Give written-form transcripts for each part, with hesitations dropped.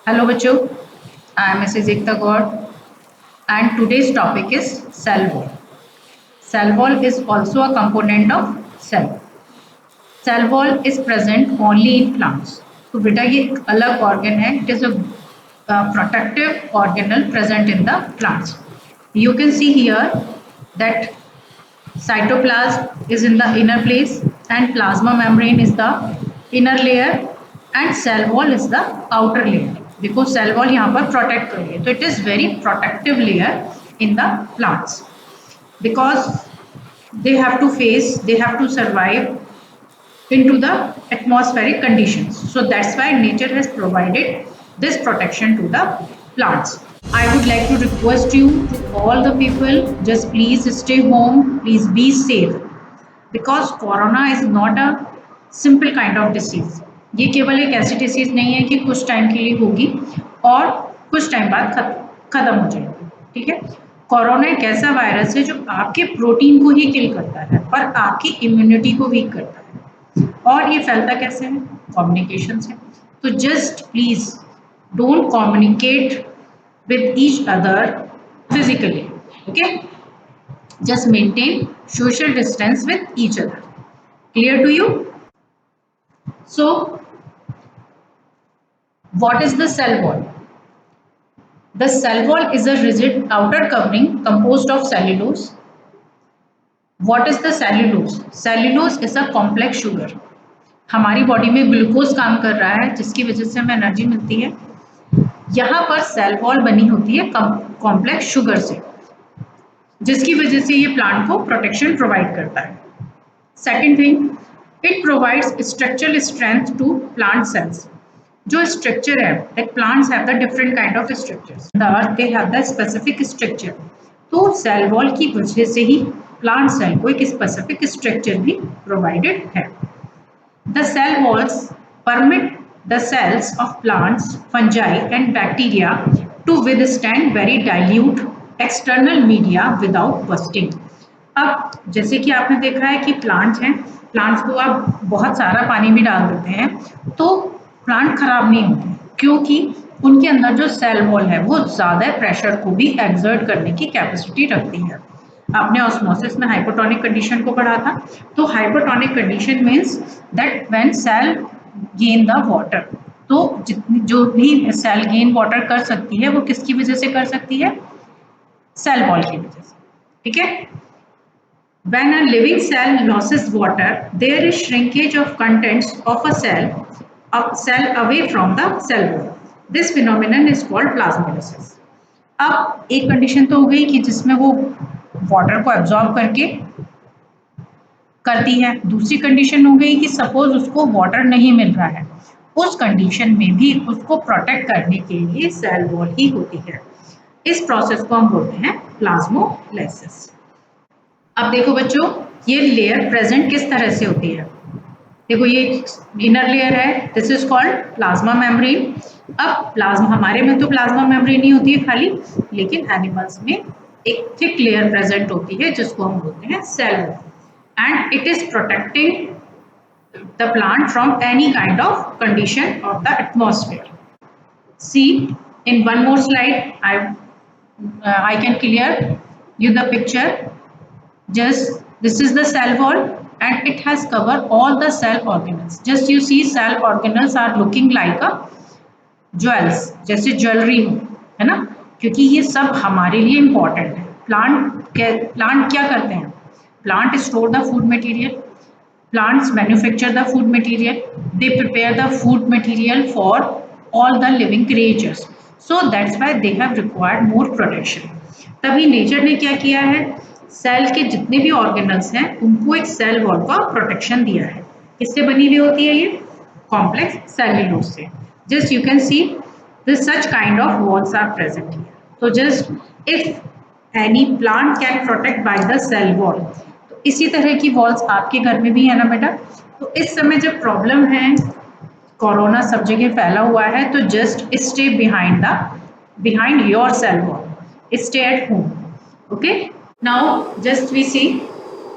Hello बच्चों, I am Mrs. Ekta Gaur and today's topic is cell wall. Cell wall is also a component of cell. Cell wall is present only in plants. तो बेटा ये एक अलग organ है. It is a protective organelle present in the plants. You can see here that cytoplasm is in the inner place and plasma membrane is the inner layer and cell wall is the outer layer. देखो cell wall यहाँ पर protect कर रही है, तो it is very protective layer in the plants because they have to survive into the atmospheric conditions. So that's why nature has provided this protection to the plants. I would like to request you to all the people, just please stay home, please be safe because corona is not a simple kind of disease. ये केवल एक ऐसी disease नहीं है कि कुछ time के लिए होगी और कुछ टाइम बाद खत्म हो जाएगी. ठीक है, कोरोना एक ऐसा वायरस है जो आपके प्रोटीन को ही किल करता है और आपकी इम्यूनिटी को वीक करता है. और ये फैलता कैसे है? कम्युनिकेशन से. तो just please don't communicate with each other physically. Okay, just maintain social distance with each other. Clear to you? So what is the cell wall? The cell wall is a rigid outer covering composed of cellulose. What is the cellulose? Cellulose is a complex sugar. हमारी body में glucose काम कर रहा है जिसकी वजह से हमें एनर्जी मिलती है. यहाँ पर सेल वॉल बनी होती है कॉम्प्लेक्स शुगर से, जिसकी वजह से ये प्लांट को प्रोटेक्शन प्रोवाइड करता है. Second thing, it provides structural strength to plant cells. जो स्ट्रक्चर है, like plants have the different kind of structures, the earth they have the specific structure. तो सेल वॉल की वजह से ही प्लांट सेल को एक स्पेसिफिक स्ट्रक्चर भी प्रोवाइडेड है. The cell walls permit the cells of plants, fungi and bacteria to withstand very dilute external media without bursting. अब जैसे कि आपने देखा है कि प्लांट्स हैं, प्लांट्स को आप बहुत सारा पानी भी डाल देते हैं तो प्लांट खराब नहीं होते क्योंकि उनके अंदर जो सेल वॉल है वो ज़्यादा प्रेशर को भी एक्सर्ट करने की कैपेसिटी रखती है. आपने ऑस्मोसिस में हाइपोटोनिक कंडीशन को पढ़ा था. तो hypotonic condition means that when cell gain the water. तो जितनी जो भी सेल गेन वाटर कर सकती है वो किसकी वजह से कर सकती है? सेल वॉल की वजह से. ठीक है. When a living cell loses water, there is shrinkage of contents of a cell away from the cell wall. This phenomenon is called plasmolysis. अब एक कंडीशन तो हो गई कि जिसमें वो वाटर को एब्जॉर्ब करके करती है. दूसरी कंडीशन हो गई कि सपोज उसको वाटर नहीं मिल रहा है, उस कंडीशन में भी उसको प्रोटेक्ट करने के लिए सेल वॉल ही होती है. इस प्रोसेस को हम बोलते हैं प्लाज्मोलाइसिस. अब देखो बच्चों, ये लेयर प्रेजेंट किस तरह से होती है. देखो ये इनर लेयर है, this is called plasma membrane. अब प्लाज्मा, हमारे में तो प्लाज्मा मेम्ब्रेन ही होती है खाली, लेकिन एनिमल्स में एक थिक लेयर प्रेजेंट होती है जिसको हम बोलते हैं cell wall. And it is protecting the plant from any kind of condition of the atmosphere. See in one more slide, I can clear you the picture. Just this is the cell wall and it has covered all the cell organelles. Just you see cell organelles are looking like a jewels, जैसे jewellery हो, है ना, क्योंकि ये सब हमारे लिए important है. प्लांट क्या करते हैं? Plant store the food material, plants manufacture the food material, they prepare the food material for all the living creatures. So that's why they have required more protection. तभी नेचर ने क्या किया है, cell के जितने भी ऑर्गेनल्स हैं उनको एक सेल वॉल का प्रोटेक्शन दिया है. किससे बनी हुई होती है ये? कॉम्प्लेक्स सेल्यूलोज से. Just you can see this such kind of walls are present here. तो just if any plant can protect by the cell wall, इसी तरह की वॉल्स आपके घर में भी है ना बेटा. तो इस समय जब प्रॉब्लम है, कोरोना सब जगह फैला हुआ है, तो just stay behind your cell wall, stay at home. Okay, now just we see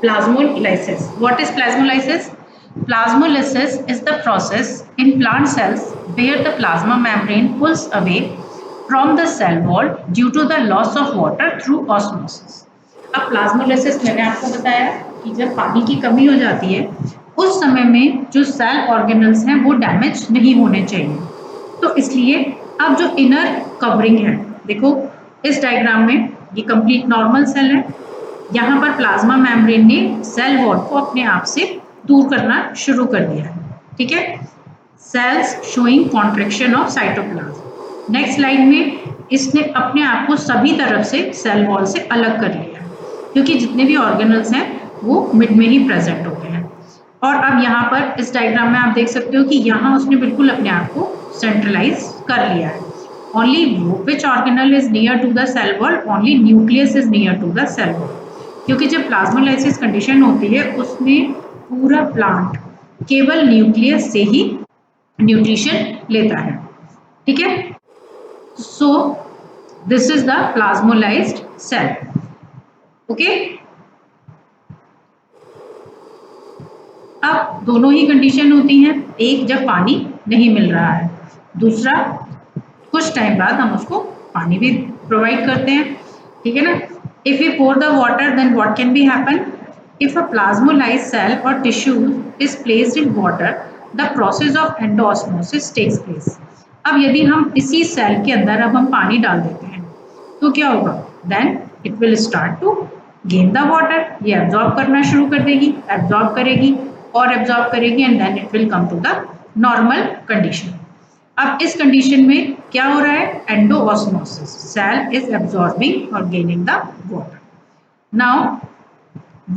plasmolysis. What is plasmolysis? Plasmolysis is the process in plant cells where the plasma membrane pulls away from the cell wall due to the loss of water through osmosis. अब plasmolysis मैंने आपको बताया कि जब पानी की कमी हो जाती है उस समय में जो सेल ऑर्गेनल्स हैं वो डैमेज नहीं होने चाहिए, तो इसलिए अब जो इनर कवरिंग है, देखो इस डायग्राम में ये कंप्लीट नॉर्मल सेल है, यहाँ पर प्लाज्मा मेम्ब्रेन ने सेल वॉल को अपने आप से दूर करना शुरू कर दिया है, ठीक है। Cells showing contraction of cytoplasm. Next slide में इसने अपने आप को सभी तरफ से सेल वॉल से अलग कर लिया है क्योंकि जितने भी ऑर्गेनल्स हैं वो मिड में ही प्रेजेंट होते हैं। और अब यहाँ पर इस डायग्राम में आप देख सकते हो कि यहाँ उसने बिल्कुल अपने आप को सेंट्रलाइज कर लिया है। Only which organelle is near to the cell wall, only nucleus is near to the cell wall, क्योंकि जब प्लाज्मोलाइसिस कंडीशन होती है उसमें पूरा प्लांट केवल न्यूक्लियस से ही न्यूट्रिशन लेता है, ठीक है। So this is the plasmolysed cell, okay. अब दोनों ही कंडीशन होती हैं, एक जब पानी नहीं मिल रहा है, दूसरा कुछ टाइम बाद हम उसको पानी भी प्रोवाइड करते हैं, ठीक है ना। If you pour the water then what can be happen? If a plasmolyzed cell or tissue is placed in water, the process of endoosmosis takes place. अब यदि हम इसी सेल के अंदर अब हम पानी डाल देते हैं तो क्या होगा? Then it will start to gain the water. ये एब्जॉर्ब करना शुरू कर देगी, एब्जॉर्ब करेगी और एब्जॉर्ब करेगी and then it will come to the normal condition. अब इस कंडीशन में क्या हो रहा है? एंडोऑस्मोसिस, सेल इज एब्जॉर्बिंग और gaining the water. Now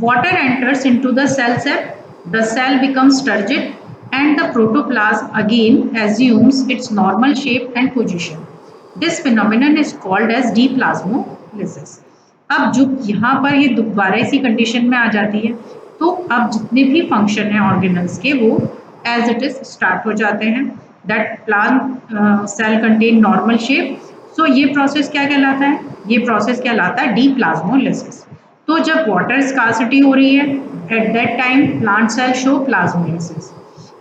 water enters into the the cell becomes turgid and the protoplasm again assumes its normal shape and position. This phenomenon is called as deplasmolysis. अब जो यहाँ पर ये दोबारा इसी condition में आ जाती है तो अब जितने भी फंक्शन हैं ऑर्गेनल्स के वो एज इट इज स्टार्ट हो जाते हैं। That plant cell contain normal shape. So ये प्रोसेस क्या कहलाता है? ये प्रोसेस कहलाता है डीप्लाज्मोलिसिस। तो जब वाटर स्कार्सिटी हो रही है at that time plant cell show plasmolysis,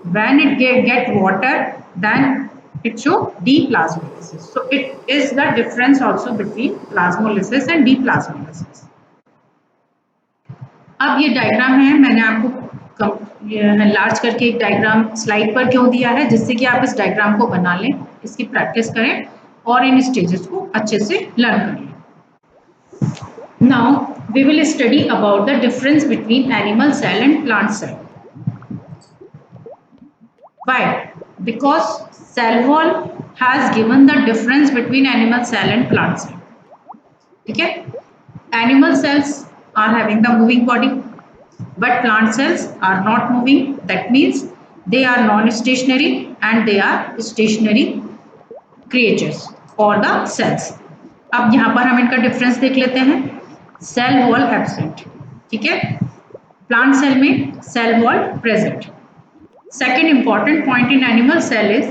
when it get water then it show deplasmolysis. So it is the difference also between plasmolysis and deplasmolysis. अब ये डायग्राम है, मैंने आपको लार्ज करके एक डायग्राम स्लाइड पर क्यों दिया है, जिससे कि आप इस डायग्राम को बना लें, इसकी प्रैक्टिस करें और इन स्टेजेस को अच्छे से लर्न कर लें। Now we will study about the difference between animal cell and plant cell. Why? Because cell wall has given the difference between animal cell and plant cell. ठीक है? Animal cells are having the moving body, but plant cells are not moving. That means they are non-stationary and they are stationary creatures or the cells. अब यहाँ पर हम इनका difference देख लेते हैं। सेल वॉल एब्सेंट, ठीक है? प्लांट सेल में cell wall present. Second important point in animal cell is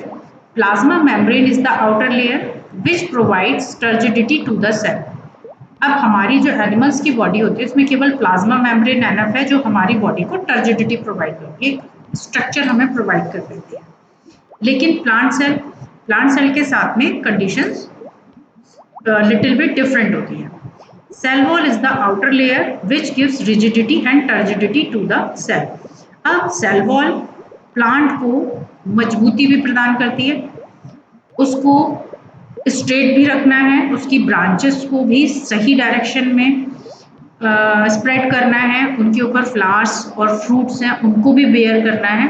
plasma membrane is the outer layer which provides turgidity to the cell. अब हमारी जो एनिमल्स की बॉडी होती है उसमें केवल प्लाज्मा मेम्ब्रेन एनफ है जो हमारी बॉडी को टर्जिडिटी प्रोवाइड करती है, स्ट्रक्चर हमें प्रोवाइड कर देती है। लेकिन प्लांट सेल के साथ में कंडीशंस लिटिल बिट डिफरेंट होती है। Cell wall is the outer layer which gives rigidity and turgidity to the cell. अब सेल वॉल प्लांट को मजबूती भी प्रदान करती है, उसको स्ट्रेट भी रखना है, उसकी ब्रांचेस को भी सही डायरेक्शन में स्प्रेड करना है, उनके ऊपर फ्लावर्स और फ्रूट्स हैं उनको भी बेयर करना है।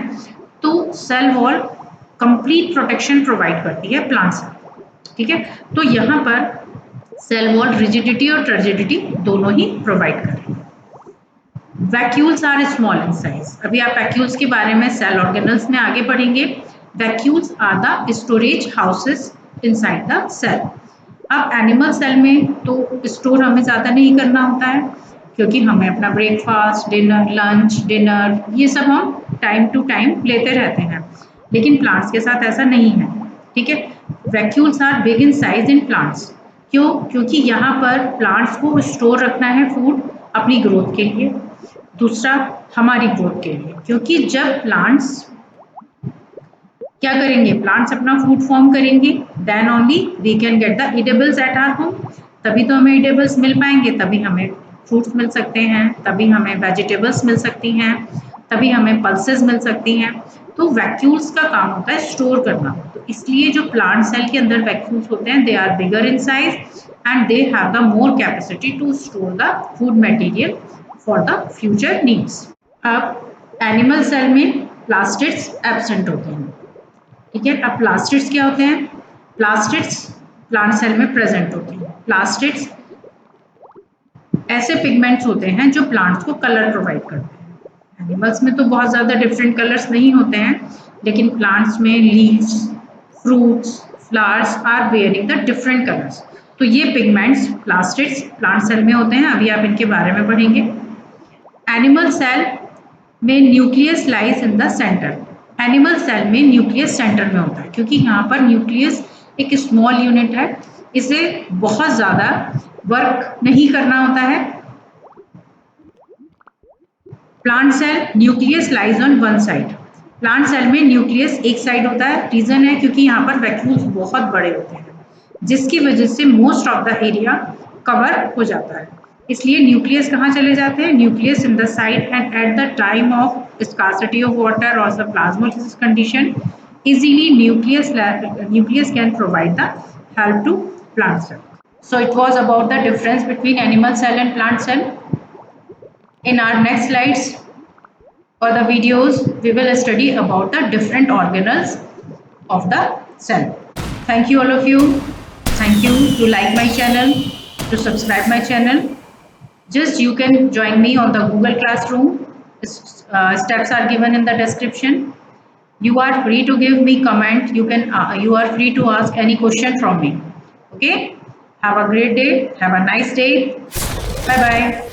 तो cell wall complete protection provide करती है प्लांट से, ठीक है। तो यहाँ पर सेल वॉल रिजिडिटी और टर्जिडिटी दोनों ही प्रोवाइड कर रही है। Vacuoles are small in size. अभी आप वैक्यूल्स के बारे में सेल ऑर्गेनल्स में आगे पढ़ेंगे। Vacuoles are the storage houses inside the cell. अब एनिमल सेल में तो स्टोर हमें ज़्यादा नहीं करना होता है क्योंकि हमें अपना ब्रेकफास्ट, डिनर, लंच, डिनर ये सब हम टाइम टू टाइम लेते रहते हैं, लेकिन प्लांट्स के साथ ऐसा नहीं है, ठीक है। Vacuoles are big in size in plants. क्यों? क्योंकि यहाँ पर प्लांट्स को स्टोर रखना है फूड अपनी ग्रोथ के लिए। दूसरा हमारी ग्रोथ के लिए, क्योंकि जब प्लांट्स क्या करेंगे, प्लांट्स अपना फूड फॉर्म करेंगे, then only we can get the eatables at our home. तभी तो हमें ईटेबल्स मिल पाएंगे, तभी हमें फ्रूट्स मिल सकते हैं, तभी हमें वेजिटेबल्स मिल सकती हैं, तभी हमें पल्सेस मिल सकती हैं। तो वैक्यूल्स का काम होता है स्टोर करना। तो इसलिए जो प्लांट सेल के अंदर वैक्यूल्स होते हैं, they are bigger in size and they have the more capacity to store the food material for the future needs. अब एनिमल सेल में प्लास्टिड्स एब्सेंट होते हैं, ठीक है। अब प्लास्टिड्स क्या होते हैं, प्लास्टिड्स प्लांट सेल में प्रेजेंट होते हैं। प्लास्टिड्स ऐसे पिगमेंट्स होते हैं जो प्लांट्स को कलर प्रोवाइड करते हैं। एनिमल्स में तो बहुत ज़्यादा डिफरेंट कलर्स नहीं होते हैं, लेकिन प्लांट्स में leaves, fruits, flowers are wearing the different colours. तो ये पिगमेंट्स प्लास्टिड्स प्लांट सेल में होते हैं, अभी आप इनके बारे में पढ़ेंगे। एनिमल सेल में nucleus lies in the centre. Animal cell में न्यूक्लियस सेंटर में होता है, क्योंकि यहाँ पर न्यूक्लियस एक स्मॉल यूनिट है, इसे बहुत ज़्यादा वर्क नहीं करना होता है। Plant cell nucleus lies on one side. Plant cell में न्यूक्लियस एक साइड होता है, रीजन है क्योंकि यहाँ पर वैक्यूल्स बहुत बड़े होते हैं, जिसकी वजह से most of the area cover हो जाता है। इसलिए न्यूक्लियस कहाँ चले जाते हैं, nucleus in the side, and at the time of scarcity of water or the plasmolysis condition, easily nucleus can provide the help to plant cell. So it was about the difference between animal cell and plant cell. In our next slides or the videos, we will study about the different organelles of the cell. Thank you all of you. Thank you to like my channel, to subscribe my channel. Just you can join me on the Google Classroom. Steps are given in the description. You are free to give me comment. You are free to ask any question from me. Okay. Have a great day. Have a nice day. Bye bye.